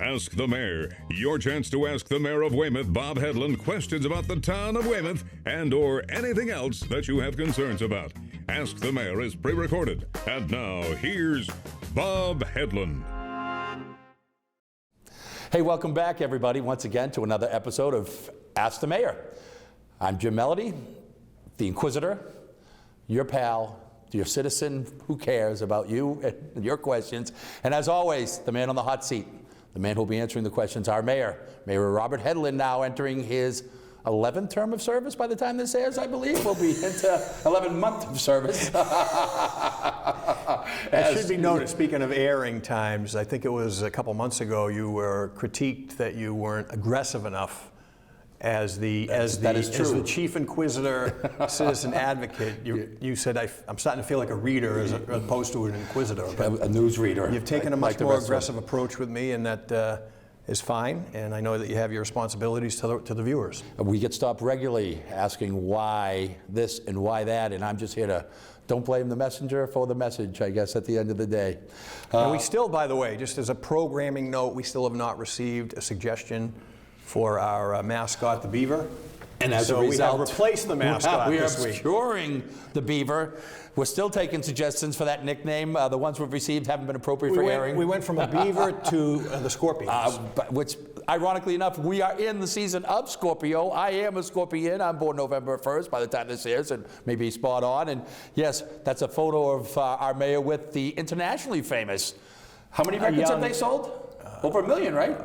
Ask the Mayor. Your chance to ask the Mayor of Weymouth, Bob Hedlund, questions about the town of Weymouth and or anything else that you have concerns about. Ask the Mayor is pre-recorded. And now, here's Bob Hedlund. Hey, welcome back, everybody, once again to another episode of Ask the Mayor. I'm Jim Melody, the Inquisitor, your pal, your citizen who cares about you and your questions. And as always, the man on the hot seat, the man who'll be answering the questions, our mayor, Mayor Robert Hedlund, now entering his 11th term of service by the time this airs, I believe. We'll be into 11 months of service. It should be noted, speaking of airing times, I think it was a couple months ago you were critiqued that you weren't aggressive enough as the chief inquisitor, citizen advocate. You said, I'm starting to feel like a reader as opposed to an inquisitor. A news reader. You've taken a much more aggressive approach with me, and that is fine, and I know that you have your responsibilities to the viewers. We get stopped regularly asking why this and why that, and I'm just here to don't blame the messenger for the message, I guess, at the end of the day. And we still, by the way, just as a programming note, we still have not received a suggestion for our mascot, the beaver. And as a result, we have replaced the mascot we are this week. obscuring the beaver. We're still taking suggestions for that nickname. The ones we've received haven't been appropriate for airing. We went from a beaver to the scorpions. Which, ironically enough, we are in the season of Scorpio. I am a Scorpion. I'm born November 1st by the time this airs, and maybe spot on. And yes, that's a photo of our mayor with the internationally famous. How many records have they sold? Over 1 million, right?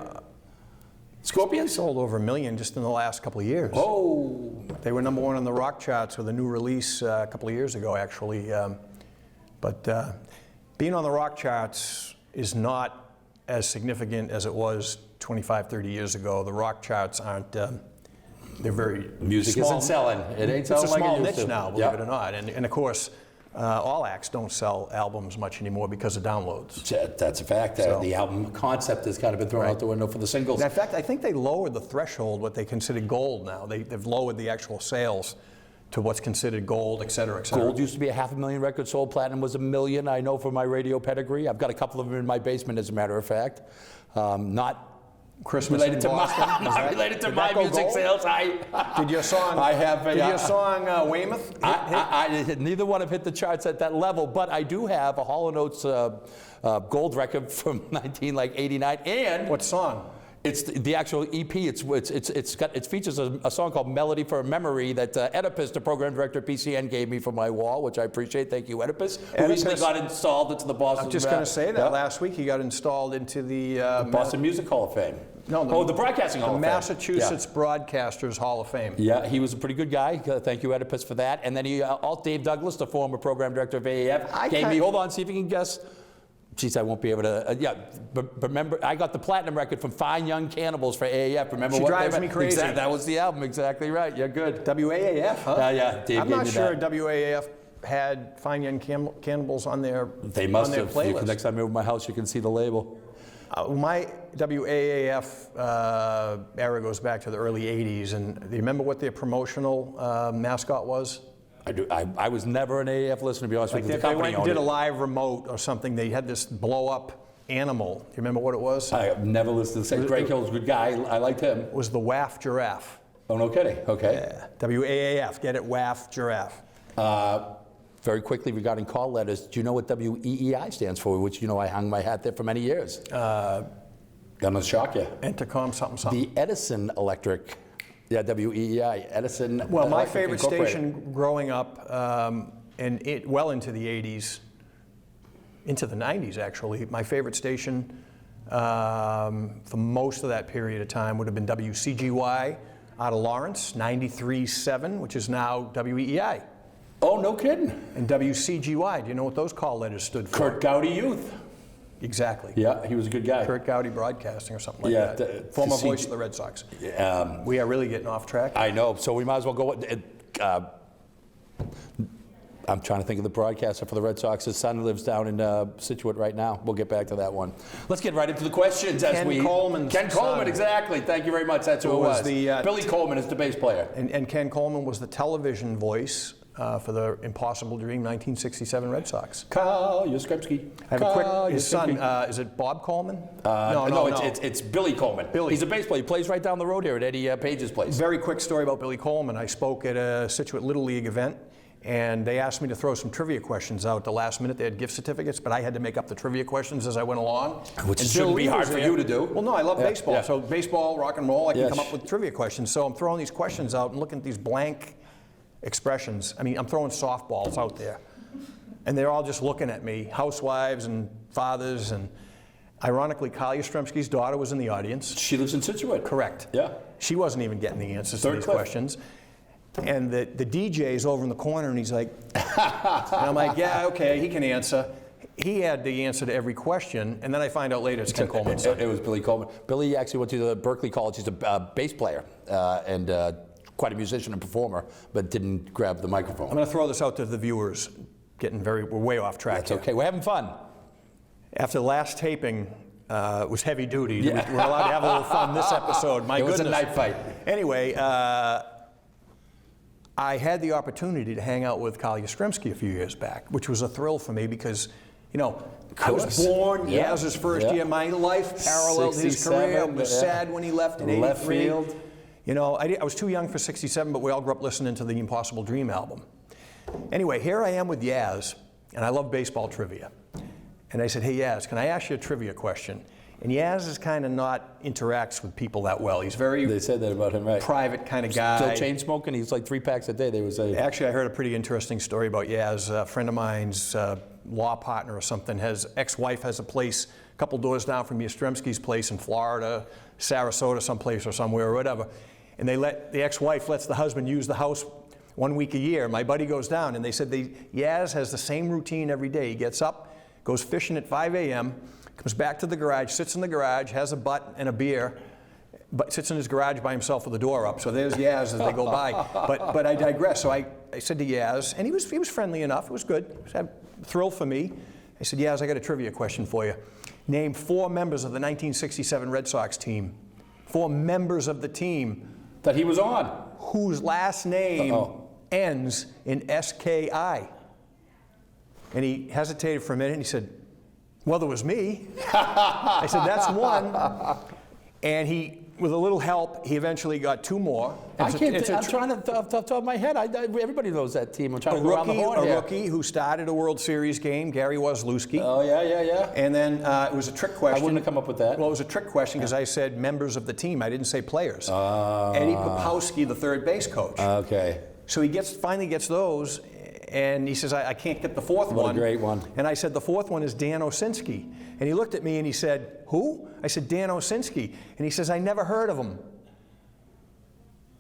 Scorpions? Sold over 1 million just in the last couple of years. Oh. They were number one on the rock charts with a new release a couple of years ago, actually. But being on the rock charts is not as significant as it was 25, 30 years ago. The rock charts aren't, they're very Music small. isn't selling. It ain't selling like it used to. It's a small niche now, believe it or not. And of course, all acts don't sell albums much anymore because of downloads. That's a fact. The album concept has kind of been thrown out the window for the singles. In fact, I think they lowered the threshold, what they consider gold now. They've lowered the actual sales to what's considered gold, et cetera, et cetera. Gold used to be 500,000 records sold. Platinum was 1 million. I know from my radio pedigree. I've got a couple of them in my basement, as a matter of fact. Not Christmas related in to Boston. not related to my music sales. Did your song? I have. Did your song Weymouth? Neither one have hit the charts at that level, but I do have a Hall & Oates gold record from 1989. And what song? It's the actual EP. It features a song called "Melody for a Memory" that Oedipus, the program director at PCN, gave me for my wall, which I appreciate. Thank you, Oedipus. Who recently got installed into the Boston. I'm just going to say that last week he got installed into the Boston Music Hall of Fame. No, the Broadcasting Hall of Fame. Massachusetts Broadcasters Hall of Fame. Yeah, he was a pretty good guy. Thank you, Oedipus, for that. And then Dave Douglas, the former program director of AAF, gave me. Hold on, see if you can guess. Geez, I won't be able to. But remember, I got the platinum record from Fine Young Cannibals for AAF. Remember She what Drives Me Crazy. Exactly, that was the album. Exactly right. You're good. WAAF, huh? Yeah. Dave I'm gave not me sure that. WAAF had Fine Young Cannibals on their They must on their have. playlist. Next time you're over my house, you can see the label. My WAAF era goes back to the early 80s, and do you remember what their promotional mascot was? I do. I was never an AAF listener, to be honest with you. If they went and did a live remote or something, they had this blow-up animal. Do you remember what it was? I have never listened to the Greg Hill's a good guy. I liked him. It was the WAF giraffe. Oh, no kidding. Okay. Yeah. WAAF. Get it? WAF giraffe. Very quickly regarding call letters, do you know what WEEI stands for? Which, I hung my hat there for many years. Gonna shock you. Intercom something. The Edison Electric. Yeah, WEEI, Edison. Well, my favorite station growing up, and well into the 80s, into the 90s actually, my favorite station for most of that period of time would have been WCGY out of Lawrence, 93.7, which is now WEEI. Oh, no kidding. And WCGY, do you know what those call letters stood for? Kurt Gowdy Youth. Exactly. Yeah, he was a good guy. Kurt Gowdy Broadcasting or something like that. Former voice of the Red Sox. We are really getting off track. I know, so we might as well go. I'm trying to think of the broadcaster for the Red Sox. His son lives down in Situate right now. We'll get back to that one. Let's get right into the questions. Ken Coleman, exactly. Thank you very much. That's who it was. Billy Coleman is the bass player. And Ken Coleman was the television voice for the Impossible Dream 1967 Red Sox. Carl Yastrzemski. I have a quick. His son, is it Bob Coleman? No, it's Billy Coleman. Billy. He's a base player. He plays right down the road here at Eddie Page's place. Very quick story about Billy Coleman. I spoke at a Situate Little League event, and they asked me to throw some trivia questions out at the last minute. They had gift certificates, but I had to make up the trivia questions as I went along. Which And shouldn't be hard for you to do. Well, no, I love baseball. Yeah. So baseball, rock and roll, I can Yes. come up with trivia questions. So I'm throwing these questions out and looking at these blank expressions. I mean, I'm throwing softballs out there. And they're all just looking at me, housewives and fathers. And ironically, Carl Yastrzemski's daughter was in the audience. She lives in Situate. Correct. Yeah. She wasn't even getting the answers to Third these clip. questions. And the DJ's over in the corner, and he's like, and I'm like, yeah, okay, he can answer. He had the answer to every question, and then I find out later it's Ken Coleman's son. It was Billy Coleman. Billy actually went to the Berkeley College. He's a bass player and quite a musician and performer, but didn't grab the microphone. I'm going to throw this out to the viewers. We're way off track. That's here. okay. We're having fun. After the last taping was heavy duty, we're allowed to have a little fun this episode. My goodness. It was a night fight. Anyway, I had the opportunity to hang out with Carl Yastrzemski a few years back, which was a thrill for me because, you know, I was born, Yaz's first year. My life paralleled his career. I was sad when he left in 83. Left field. You know, I was too young for 67, but we all grew up listening to the Impossible Dream album. Anyway, here I am with Yaz, and I love baseball trivia. And I said, hey, Yaz, can I ask you a trivia question? And Yaz is kind of not interacts with people that well. He's very They said that about him, right? private kind of guy. Still chain smoking? He's like 3 packs a day, they would say. Actually, I heard a pretty interesting story about Yaz. A friend of mine's law partner or something, ex-wife has a place a couple doors down from Yastrzemski's place in Florida, Sarasota, someplace or somewhere or whatever. And the ex-wife lets the husband use the house 1 week a year. My buddy goes down, and they said Yaz has the same routine every day. He gets up, goes fishing at 5 a.m., comes back to the garage, sits in the garage, has a butt and a beer, but sits in his garage by himself with the door up. So there's Yaz as they go by. But I digress. So I said to Yaz, and he was friendly enough. It was good. It was a thrill for me. I said, Yaz, I got a trivia question for you. Name 4 members of the 1967 Red Sox team. 4 members of the team. That he was on. Whose last name ends in S-K-I. And he hesitated for a minute, and he said, well, there was me. I said, that's one. And he, with a little help, he eventually got 2 more. I'm trying to, off the top of my head, everybody knows that team. I'm trying to go around the horn A here. rookie who started a World Series game, Gary Wozlewski. Oh, yeah. And then it was a trick question. I wouldn't have come up with that. Well, it was a trick question because I said members of the team. I didn't say players. Eddie Popowski, the third base coach. Okay. So he finally gets those, and he says, I can't get the 4th one. What a great one. And I said, the 4th one is Dan Osinski. And he looked at me and he said, who? I said, Dan Osinski. And he says, I never heard of him.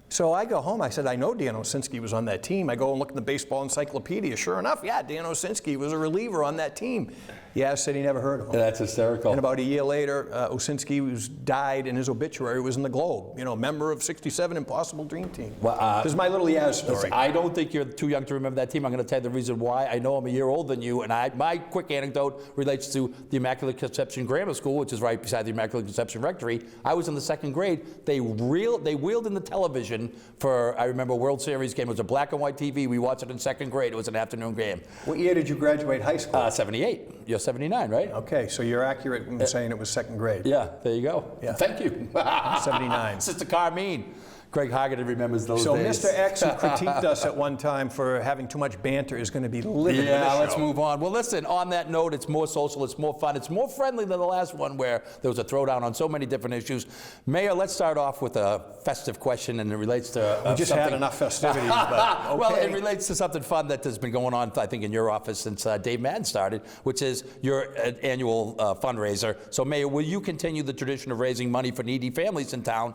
So I go home. I said, I know Dan Osinski was on that team. I go and look in the baseball encyclopedia. Sure enough, yeah, Dan Osinski was a reliever on that team. Yeah, said he never heard of him. That's hysterical. And about a year later, Osinski died, and his obituary was in the Globe. You know, member of '67 Impossible Dream Team. Well, this is my little Yaz story. I don't think you're too young to remember that team. I'm going to tell you the reason why. I know I'm a year older than you, and my quick anecdote relates to the Immaculate Conception Grammar School, which is right beside the Immaculate Conception Rectory. I was in the 2nd grade. They wheeled in the television for, I remember, a World Series game. It was a black and white TV. We watched it in 2nd grade. It was an afternoon game. What year did you graduate high school? 78. You're 79, right? Okay, so you're accurate in saying it was 2nd grade. Yeah, there you go. Yeah. Thank you. 79. Sister Carmine. Greg Haggerty remembers those days. So Mr. X, who critiqued us at one time for having too much banter, is going to be living Yeah, this show. let's move on. Well, listen, on that note, it's more social, it's more fun, it's more friendly than the last one where there was a throwdown on so many different issues. Mayor, let's start off with a festive question, and it relates to We just had enough festivities, but okay. Well, it relates to something fun that has been going on, I think, in your office since Dave Madden started, which is your annual fundraiser. So, Mayor, will you continue the tradition of raising money for needy families in town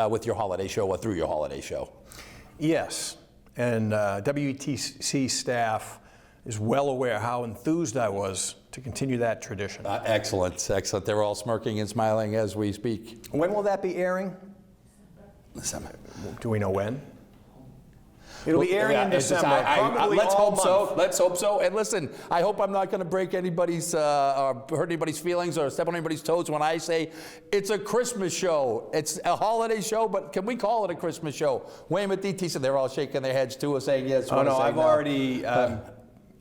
with your holiday show or through your holiday show? Yes, and WETC staff is well aware how enthused I was to continue that tradition. Excellent, excellent. They're all smirking and smiling as we speak. When will that be airing? December. Do we know when? It'll be airing in December. Probably let's all hope so. month. Let's hope so. And listen, I hope I'm not going to break anybody's or hurt anybody's feelings or step on anybody's toes when I say it's a Christmas show. It's a holiday show, but can we call it a Christmas show? Weymouth DT said they're all shaking their heads too, saying yes. Oh no, I've already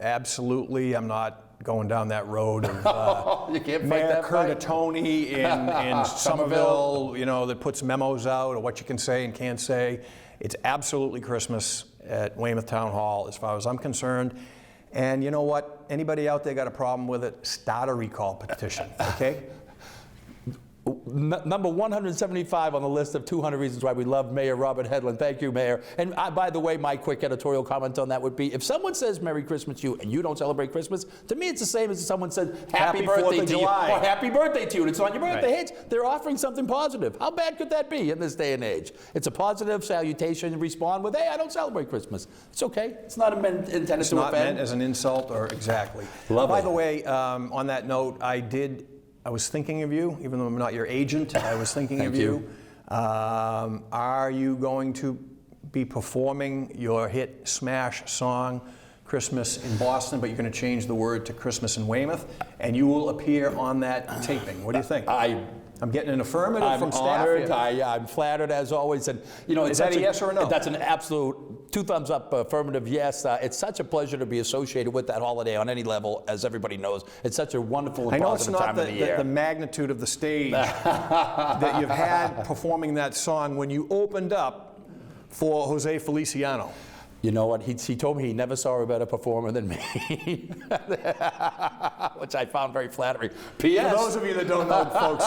absolutely. I'm not going down that road of you can't fight Mayor that fight. Curtatone in Somerville, that puts memos out of what you can say and can't say. It's absolutely Christmas at Weymouth Town Hall as far as I'm concerned. And you know what? Anybody out there got a problem with it, start a recall petition, okay? Number 175 on the list of 200 reasons why we love Mayor Robert Hedlund. Thank you, Mayor. And by the way, my quick editorial comment on that would be, if someone says Merry Christmas to you and you don't celebrate Christmas, to me it's the same as if someone said Happy Birthday to you or Happy Birthday to you, and it's on your birthday. Right. Hey, they're offering something positive. How bad could that be in this day and age? It's a positive salutation. Respond with, hey, I don't celebrate Christmas. It's okay. It's not intended to offend. It's not meant as an insult or exactly. Lovely. By the way, on that note, I was thinking of you, even though I'm not your agent. I was thinking of you. Are you going to be performing your hit smash song, Christmas in Boston, but you're going to change the word to Christmas in Weymouth, and you will appear on that taping? What do you think? I'm getting an affirmative from staff. I'm flattered as always, and is that a yes or a no? That's an absolute 2 thumbs up affirmative yes. It's such a pleasure to be associated with that holiday on any level, as everybody knows. It's such a wonderful and positive time of the year. I know it's not the magnitude of the stage that you've had performing that song when you opened up for Jose Feliciano. You know what? He told me he never saw a better performer than me, which I found very flattering. P.S. For those of you that don't know, folks,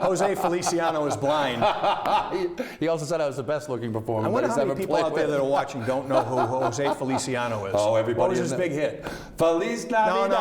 Jose Feliciano is blind. He also said I was the best-looking performer. I wonder how many people out there that are watching don't know who Jose Feliciano is. Oh, everybody. What was his big hit? Feliz Navidad.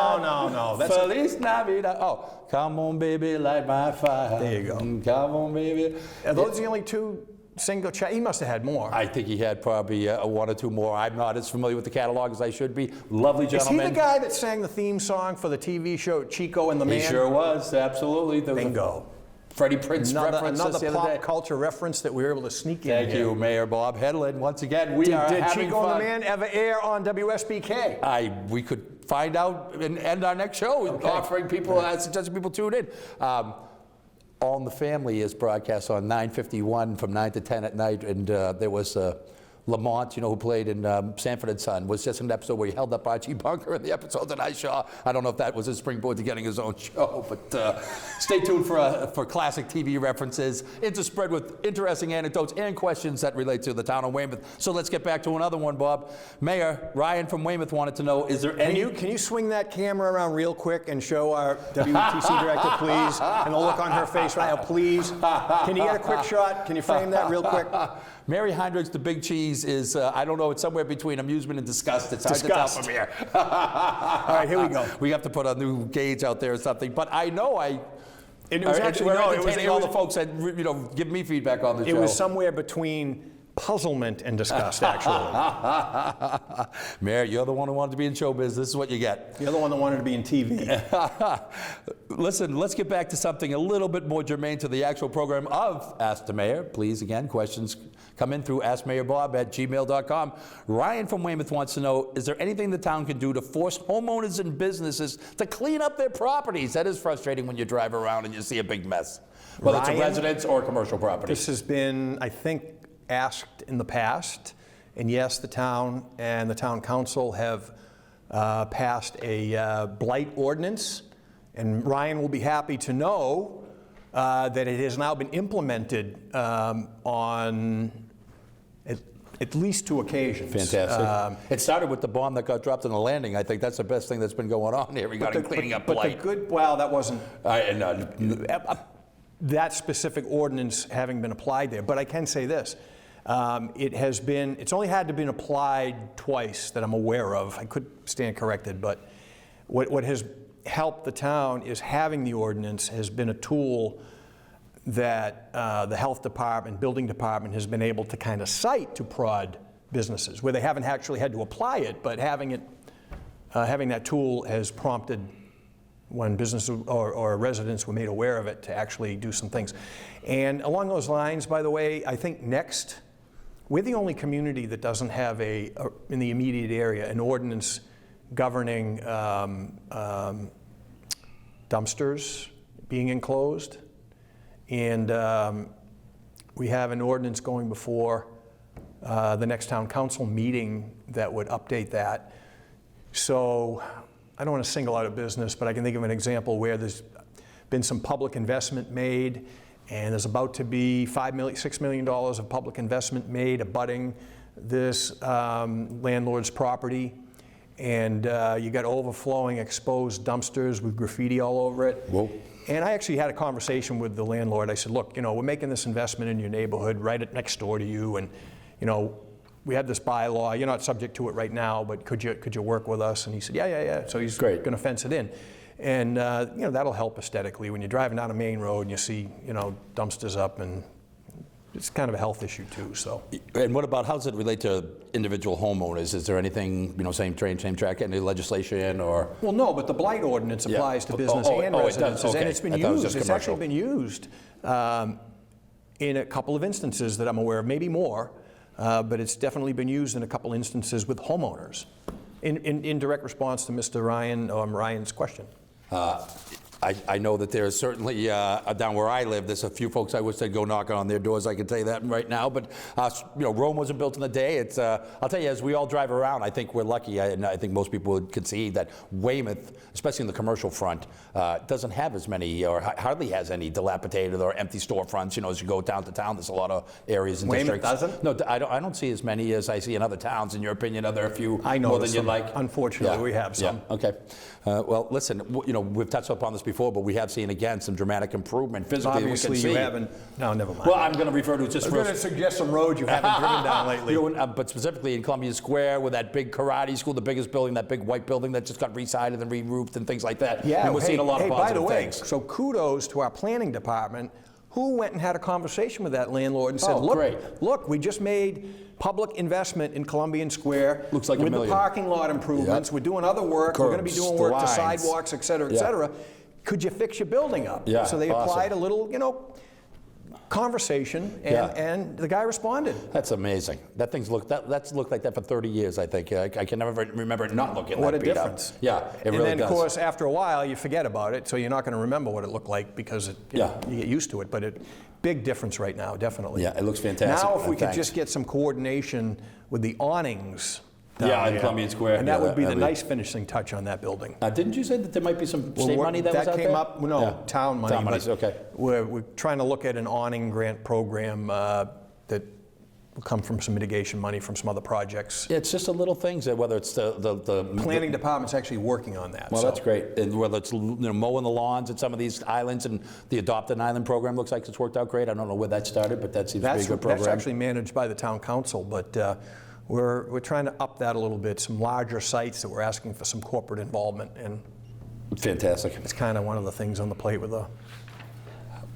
No. That's Feliz Navidad. Oh, come on, baby, light my fire. There you go. Come on, baby. Are those the only two? He must have had more. I think he had probably one or two more. I'm not as familiar with the catalog as I should be. Lovely gentleman. Is he the guy that sang the theme song for the TV show Chico and the Man? He sure was, absolutely. Bingo. Freddie Prinze reference another pop culture reference that we were able to sneak in. Thank you, Mayor Bob Hedlund. Once again, we are having fun. Did Chico and the Man ever air on WSBK? We could find out and end our next show, offering people, suggesting people tune in. All in the Family is broadcast on 951 from 9 to 10 at night, and there was Lamont, who played in Sanford & Son, was just an episode where he held up Archie Bunker in the episode that I saw. I don't know if that was his springboard to getting his own show, but stay tuned for classic TV references, interspread with interesting anecdotes and questions that relate to the town of Weymouth. So let's get back to another one, Bob. Mayor Ryan from Weymouth wanted to know, is there any... Can you swing that camera around real quick and show our WTC director, please? And the look on her face right now, please. Can you get a quick shot? Can you frame that real quick? Mary Heinrich's The Big Cheese is, I don't know, it's somewhere between amusement and disgust. It's hard to tell from here. All right, here we go. We have to put a new gauge out there or something. But I know it was actually, all the folks that, give me feedback on the show. It was somewhere between puzzlement and disgust, actually. Mayor, you're the one who wanted to be in showbiz. This is what you get. You're the one that wanted to be in TV. Listen, let's get back to something a little bit more germane to the actual program of Ask the Mayor. Please, again, questions come in through askmayorbob@gmail.com. Ryan from Weymouth wants to know, is there anything the town can do to force homeowners and businesses to clean up their properties? That is frustrating when you drive around and you see a big mess, whether it's a residence or a commercial property. This has been, I think, asked in the past, and yes, the town and the town council have passed a blight ordinance, and Ryan will be happy to know that it has now been implemented on at least 2 occasions. Fantastic. It started with the bomb that got dropped on the landing. I think that's the best thing that's been going on here regarding cleaning up blight. That wasn't that specific ordinance having been applied there, but I can say this. It's only had to been applied twice that I'm aware of. I could stand corrected, but what has helped the town is having the ordinance has been a tool that the health department, building department has been able to kind of cite to prod businesses where they haven't actually had to apply it, but having that tool has prompted when businesses or residents were made aware of it to actually do some things. And along those lines, by the way, I think next we're the only community that doesn't have in the immediate area, an ordinance governing dumpsters being enclosed. And we have an ordinance going before the next town council meeting that would update that. So I don't want to single out a business, but I can think of an example where there's been some public investment made, and there's about to be $6 million of public investment made abutting this landlord's property. And you got overflowing exposed dumpsters with graffiti all over it. Whoa. And I actually had a conversation with the landlord. I said, look, we're making this investment in your neighborhood right next door to you, and we have this bylaw. You're not subject to it right now, but could you work with us? And he said, yeah. So he's going to fence it in. And that'll help aesthetically when you're driving down a main road and you see dumpsters up, and it's kind of a health issue too. So. And what about, how does it relate to individual homeowners? Is there anything, same train, same track, any legislation or? Well, no, but the blight ordinance applies to business and residences, and it's been used. It's actually been used in a couple of instances that I'm aware of, maybe more, but it's definitely been used in a couple instances with homeowners in direct response to Mr. Ryan's question. I know that there's certainly, down where I live, there's a few folks I wish they'd go knocking on their doors, I can tell you that right now, but Rome wasn't built in a day. It's, I'll tell you, as we all drive around, I think we're lucky, and I think most people would concede that Weymouth, especially in the commercial front, doesn't have as many, or hardly has any dilapidated or empty storefronts. As you go down to town, there's a lot of areas and Weymouth districts. doesn't? No, I don't see as many as I see in other towns. In your opinion, are there a few I know more than you'd like? Unfortunately, we have some. Yeah, okay. Well, listen, we've touched upon this before, but we have seen, again, some dramatic improvement physically. Obviously, you haven't. No, never mind. Well, I'm going to refer to just. I was going to suggest some roads you haven't driven down lately. But specifically in Columbia Square, with that big karate school, the biggest building, that big white building that just got re-sided and re-roofed and things like that. Yeah, and we're seeing a lot of positive by the way, things. so kudos to our planning department, who went and had a conversation with that landlord and said, look, we just made public investment in Columbia Square. Looks like with $1 million. The parking lot improvements. Yep. We're doing other work. We're going to be doing work to sidewalks, et cetera, et cetera. Could you fix your building up? Yeah, so they applied a little, conversation, and the guy responded. That's amazing. That thing's that's looked like that for 30 years, I think. I can never remember it not looking what that a beat difference. Up. Yeah, it really does. And then, of course, after a while, you forget about it, so you're not going to remember what it looked like because you get used to it. But big difference right now, definitely. Yeah, it looks fantastic. Now, if we could just get some coordination with the awnings. In Columbia Square. And that would be the nice finishing touch on that building. Didn't you say that there might be some state money that was out there? That came up, town money. Town money, okay. We're trying to look at an awning grant program that will come from some mitigation money from some other projects. Yeah, it's just the little things, whether it's the planning department's actually working on that. Well, that's great. And whether it's mowing the lawns at some of these islands, and the Adopt an Island program looks like it's worked out great. I don't know where that started, but that seems to be a good program. That's actually managed by the town council, but we're trying to up that a little bit. Some larger sites that we're asking for some corporate involvement in. Fantastic. It's kind of one of the things on the plate with the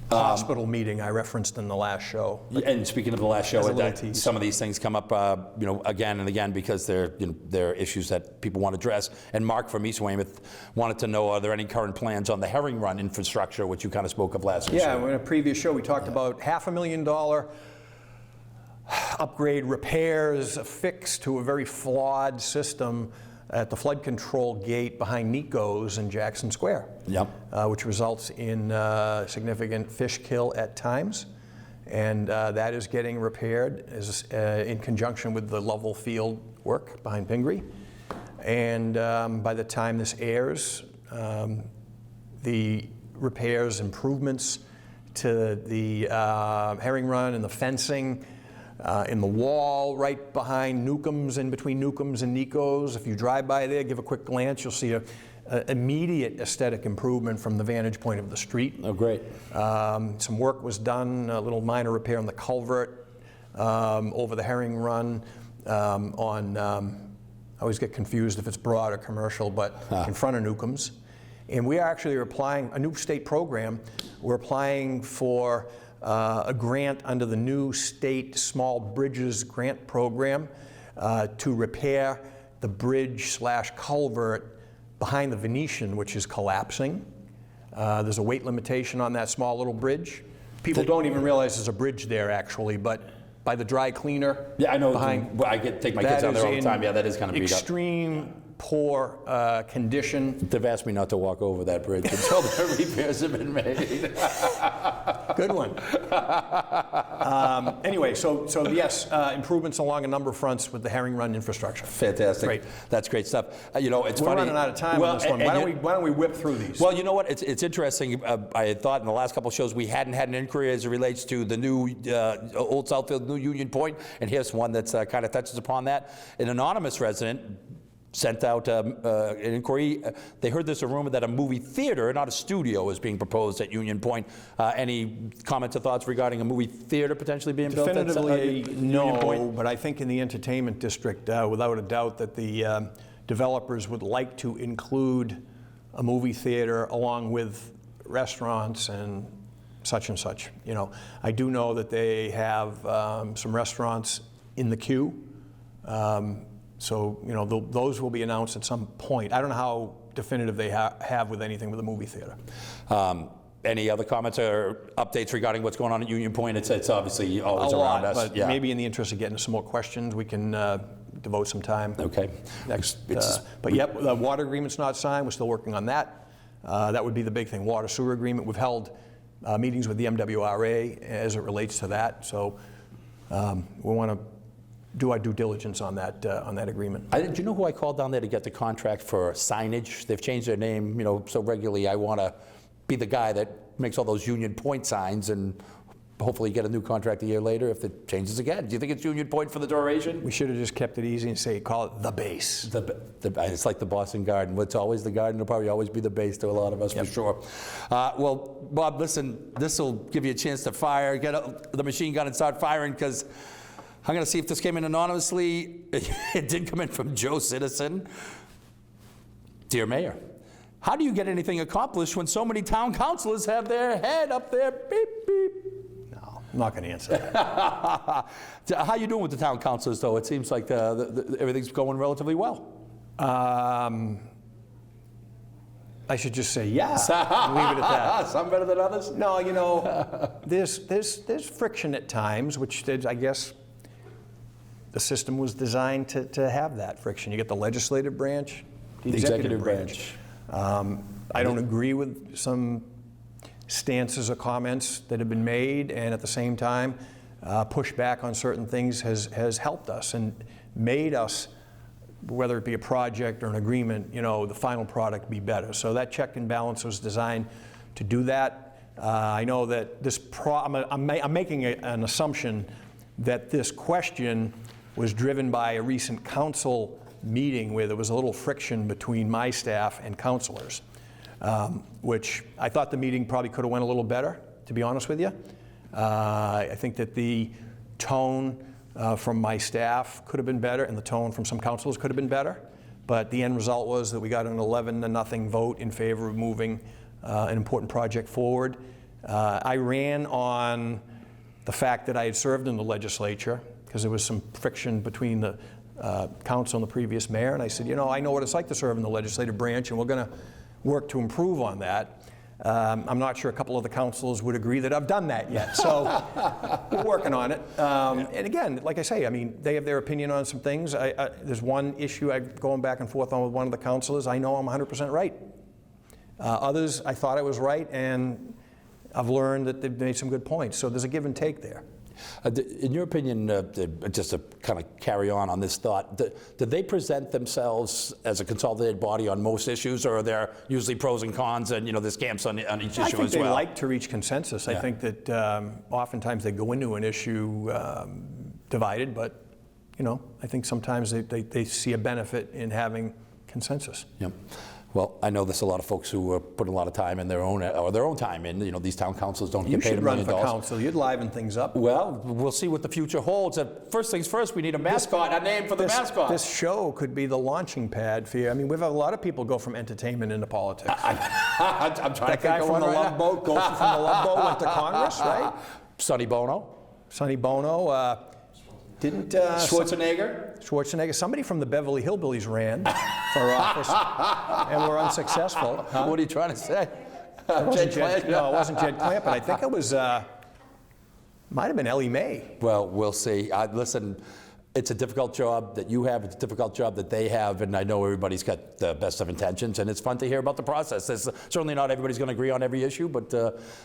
hospital meeting I referenced in the last show. And speaking of the last show, some of these things come up, again and again because they're issues that people want to address. And Mark from East Weymouth wanted to know: are there any current plans on the Herring Run infrastructure, which you kind of spoke of last week? Yeah, in a previous show we talked about $500,000 upgrade, repairs, a fix to a very flawed system at the flood control gate behind Nico's in Jackson Square, which results in significant fish kill at times. And that is getting repaired in conjunction with the level field work behind Pingree. And by the time this airs, the repairs, improvements to the herring run and the fencing, in the wall right behind Newcomb's, in between Newcomb's and Nico's. If you drive by there, give a quick glance, you'll see an immediate aesthetic improvement from the vantage point of the street. Oh, great. Some work was done, a little minor repair on the culvert over the herring run I always get confused if it's broad or commercial, but in front of Newcomb's. And we are actually applying a new state program. We're applying for a grant under the new state Small Bridges Grant Program to repair the bridge/culvert behind the Venetian, which is collapsing. There's a weight limitation on that small little bridge. People don't even realize there's a bridge there, actually, but by the dry cleaner. Yeah, I know. Behind. I take my kids down there all the time. Yeah, that is kind of beat up. Extreme poor condition. They've asked me not to walk over that bridge until the repairs have been made. Good one. Anyway, so yes, improvements along a number of fronts with the Herring Run infrastructure. Fantastic. Great. That's great stuff. You know, it's We're funny. running out of time on this one. Why don't we whip through these? Well, you know what? It's interesting. I had thought in the last couple of shows we hadn't had an inquiry as it relates to the new Old Southfield, new Union Point, and here's one that's kind of touches upon that. An anonymous resident sent out an inquiry. They heard there's a rumor that a movie theater, not a studio, is being proposed at Union Point. Any comments or thoughts regarding a movie theater potentially being built at Definitively, Union Point? no, but I think in the entertainment district, without a doubt, that the developers would like to include a movie theater along with restaurants and such. You know, I do know that they have some restaurants in the queue. So, you know, those will be announced at some point. I don't know how definitive they have with anything with a movie theater. Any other comments or updates regarding what's going on at Union Point? It's obviously always A around lot, us. but maybe in the interest of getting some more questions, we can devote some time. Okay. Next. But yep, the water agreement's not signed. We're still working on that. That would be the big thing. Water sewer agreement. We've held meetings with the MWRA as it relates to that. So we want to do our due diligence on that agreement. Do you know who I called down there to get the contract for signage? They've changed their name, you know, so regularly. I want to be the guy that makes all those Union Point signs and hopefully get a new contract a year later if it changes again. Do you think it's Union Point for the duration? We should have just kept it easy and call it the base. It's like the Boston Garden. It's always the Garden. It'll probably always be the base to a lot of us, for sure. Well, Bob, listen, this will give you a chance to fire, get the machine gun and start firing, because I'm going to see if this came in anonymously. It did come in from Joe Citizen. Dear Mayor, how do you get anything accomplished when so many town councilors have their head up there, beep, beep? No, I'm not going to answer that. How you doing with the town councilors, though? It seems like everything's going relatively well. I should just say yes and leave it at that. Some better than others? No, you know, there's friction at times, which I guess the system was designed to have that friction. You get the legislative branch, the executive branch. I don't agree with some stances or comments that have been made, and at the same time, pushback on certain things has helped us and made us, whether it be a project or an agreement, you know, the final product be better. So that check and balance was designed to do that. I know that this I'm making an assumption that this question was driven by a recent council meeting where there was a little friction between my staff and councilors, which I thought the meeting probably could have went a little better, to be honest with you. I think that the tone from my staff could have been better, and the tone from some councilors could have been better. But the end result was that we got an 11-0 vote in favor of moving an important project forward. I ran on the fact that I had served in the legislature, because there was some friction between the council and the previous mayor, and I said, you know, I know what it's like to serve in the legislative branch, and we're going to work to improve on that. I'm not sure a couple of the councilors would agree that I've done that yet, so we're working on it. And again, like I say, I mean, they have their opinion on some things. There's one issue I'm going back and forth on with one of the councilors. I know I'm 100% right. Others, I thought I was right, and I've learned that they've made some good points. So there's a give and take there. In your opinion, just to kind of carry on this thought, do they present themselves as a consolidated body on most issues, or are there usually pros and cons, and, you know, there's camps on each issue as well? I think they like to reach consensus. I think that oftentimes they go into an issue divided, but, you know, I think sometimes they see a benefit in having consensus. Yep. Well, I know there's a lot of folks who put a lot of time in their own time in. You know, these town councils don't get paid $1 million. You should run for council. You'd liven things up. Well, we'll see what the future holds. First things first, we need a mascot, a name for the mascot. This show could be the launching pad for you. I mean, we've had a lot of people go from entertainment into politics. I'm trying to think guy of from one the right Love now. Boat, goes from the Love Boat, went to Congress, right? Sonny Bono. Sonny Bono. Didn't Schwarzenegger? Somebody from the Beverly Hillbillies ran for office and were unsuccessful. What are you trying to say? No, it wasn't Jed Clampett. I think it was Might have been Ellie Mae. Well, we'll see. Listen, it's a difficult job that you have. It's a difficult job that they have, and I know everybody's got the best of intentions, and it's fun to hear about the process. There's certainly not everybody's going to agree on every issue, but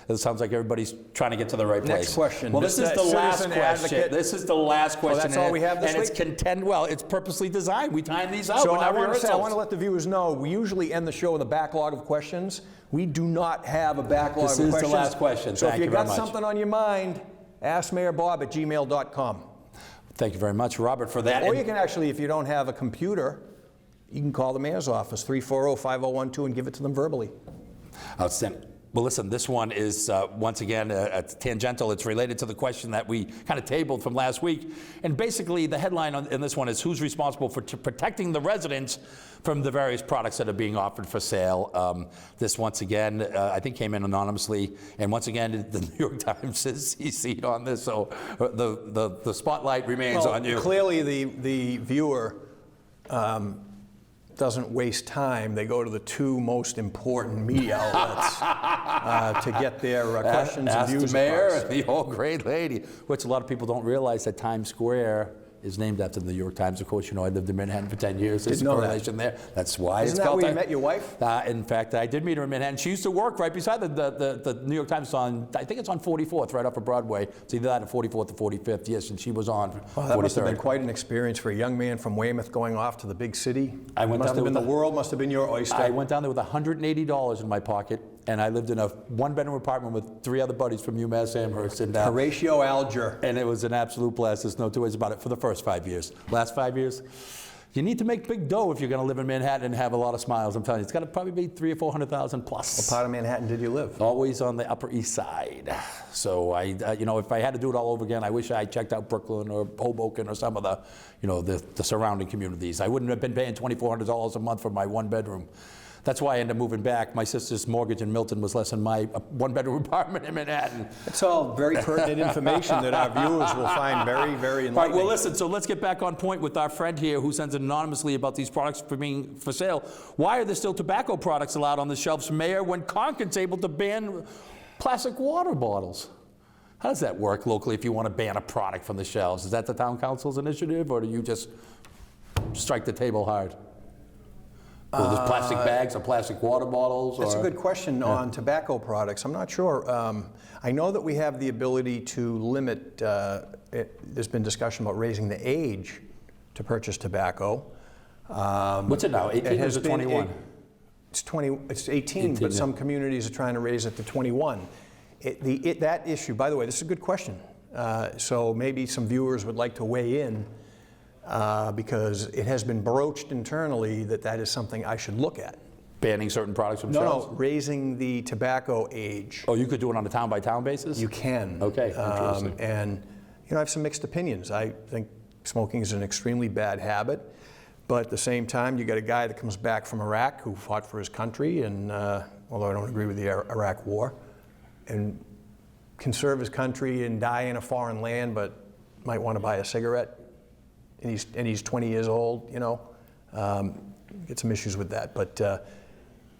it sounds like everybody's trying to get to the right place. Next question. Well, this is the last Citizen question. advocate. This is the last question. that's all we have this and week? Well, it's purposely designed. We time these out. So We're I not want to say, I rehearsals. want to let the viewers know, we usually end the show with a backlog of questions. We do not have a backlog This of is questions. the last question. So Thank if you you got very much. something on your mind, askmayorbob@gmail.com. Thank you very much, Robert, for that. Or And- you can actually, if you don't have a computer, you can call the mayor's office, 340-5012, and give it to them verbally. Outstanding. Well, listen, this one is, once again, tangential. It's related to the question that we kind of tabled from last week. And basically, the headline in this one is, who's responsible for protecting the residents from the various products that are being offered for sale? This, once again, I think came in anonymously. And once again, the New York Times is CC'd on this. So the spotlight remains on you. Clearly, the viewer doesn't waste time. They go to the two most important media outlets to get their questions and Ask views the mayor, across. the old great lady, which a lot of people don't realize that Times Square is named after the New York Times. Of course, you know, I lived in Manhattan for 10 years. There's a Didn't know that. correlation there. That's why Isn't it's that called where you Times. met your wife? In fact, I did meet her in Manhattan. She used to work right beside the New York Times on, I think it's on 44th, right off of Broadway. It's either that or 44th or 45th, yes, and she was on 43rd. Oh, that must have been quite an experience for a young man from Weymouth going off to the big city. I went must down have been there the with world, must have been your oyster. I went down there with $180 in my pocket, and I lived in a one-bedroom apartment with 3 other buddies from UMass Amherst. And, Horatio Alger. and it was an absolute blast. There's no two ways about it for the first 5 years. Last 5 years, you need to make big dough if you're going to live in Manhattan and have a lot of smiles. I'm telling you, it's got to probably be 300,000 or 400,000 plus. What part of Manhattan did you live? Always on the Upper East Side. So you know, if I had to do it all over again, I wish I checked out Brooklyn or Hoboken or some of the, you know, the surrounding communities. I wouldn't have been paying $2,400 a month for my one bedroom. That's why I ended up moving back. My sister's mortgage in Milton was less than my one-bedroom apartment in Manhattan. It's all very pertinent information that our viewers will find very, very enlightening. All right, well, listen, so let's get back on point with our friend here who sends anonymously about these products being for sale. Why are there still tobacco products allowed on the shelves, Mayor, when Concord's able to ban plastic water bottles? How does that work locally if you want to ban a product from the shelves? Is that the town council's initiative, or do you just strike the table hard? Or there's plastic bags or plastic water bottles? That's a or- good question on tobacco products. I'm not sure. I know that we have the ability to limit, there's been discussion about raising the age to purchase tobacco. What's it now, 18 or is it 21? It's 18, but yeah. some communities are trying to raise it to 21. That issue, by the way, this is a good question. So maybe some viewers would like to weigh in because it has been broached internally that is something I should look at. Banning certain products from No, shelves? raising the tobacco age. Oh, you could do it on a town-by-town basis? You can. Okay, interesting. And you know, I have some mixed opinions. I think smoking is an extremely bad habit, but at the same time, you got a guy that comes back from Iraq who fought for his country, and although I don't agree with the Iraq War, and can serve his country and die in a foreign land, but might want to buy a cigarette, and he's 20 years old. You know, get some issues with that, but.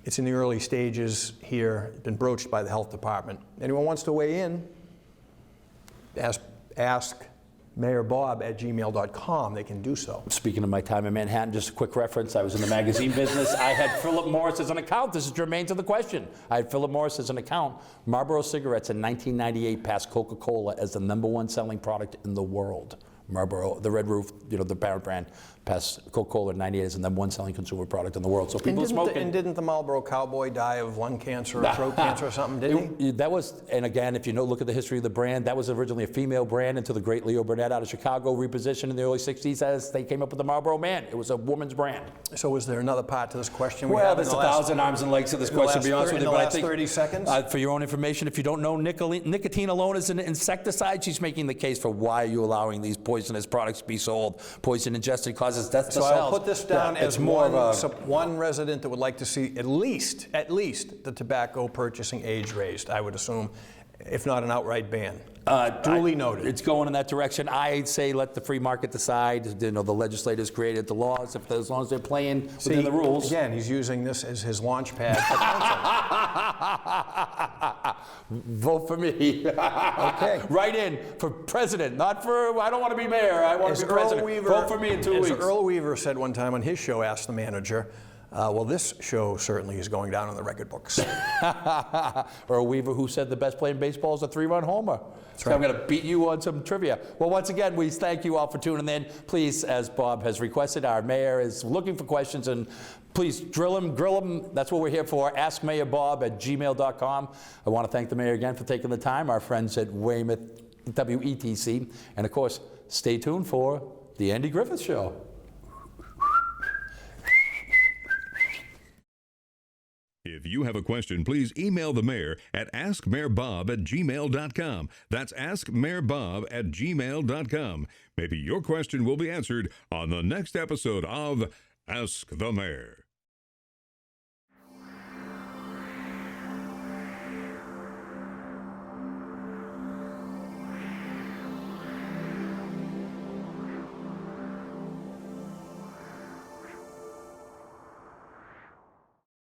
It's in the early stages here. It's been broached by the health department. Anyone wants to weigh in, ask mayorbob@gmail.com. They can do so. Speaking of my time in Manhattan, just a quick reference. I was in the magazine business. I had Philip Morris as an account. This is germane to the question. I had Philip Morris as an account. Marlboro cigarettes in 1998 passed Coca-Cola as the #1 selling product in the world. Marlboro, the Red Roof, you know, the parent brand, passed Coca-Cola in 98 as the #1 selling consumer product in the world. So people smoking. And didn't the Marlboro cowboy die of lung cancer or throat cancer or something, didn't he? That was, and again, if you look at the history of the brand, that was originally a female brand until the great Leo Burnett out of Chicago repositioned in the early 60s as they came up with the Marlboro Man. It was a woman's brand. So is there another part to this question? Well, there's 1,000 arms and legs to this question, to be honest with you. In the But I last think, 30 seconds? for your own information, if you don't know, nicotine alone is an insecticide. She's making the case for why are you allowing these poisonous products to be sold. Poison ingested causes death to So cells. I'll put this down Yeah, as it's more of a, one resident that would like to see at least the tobacco purchasing age raised, I would assume, if not an outright ban. Duly noted. It's going in that direction. I say let the free market decide. You know, the legislators created the laws. As long as they're playing within the rules. Again, he's using this as his launch pad for council. Vote for me. Okay. Write in for president, not for, I don't want to be mayor, I want to be president. Vote for me in 2 weeks. As Earl Weaver said one time on his show, Ask the Manager, well, this show certainly is going down in the record books. Earl Weaver, who said the best play in baseball is a 3-run homer. So right. I'm going to beat you on some trivia. Well, once again, we thank you all for tuning in. Please, as Bob has requested, our mayor is looking for questions, and please drill him, grill him. That's what we're here for. AskMayorBob@gmail.com. I want to thank the mayor again for taking the time, our friends at Weymouth WETC, and of course, stay tuned for the Andy Griffith Show. If you have a question, please email the mayor at askmayorbob@gmail.com. That's askmayorbob@gmail.com. Maybe your question will be answered on the next episode of Ask the Mayor.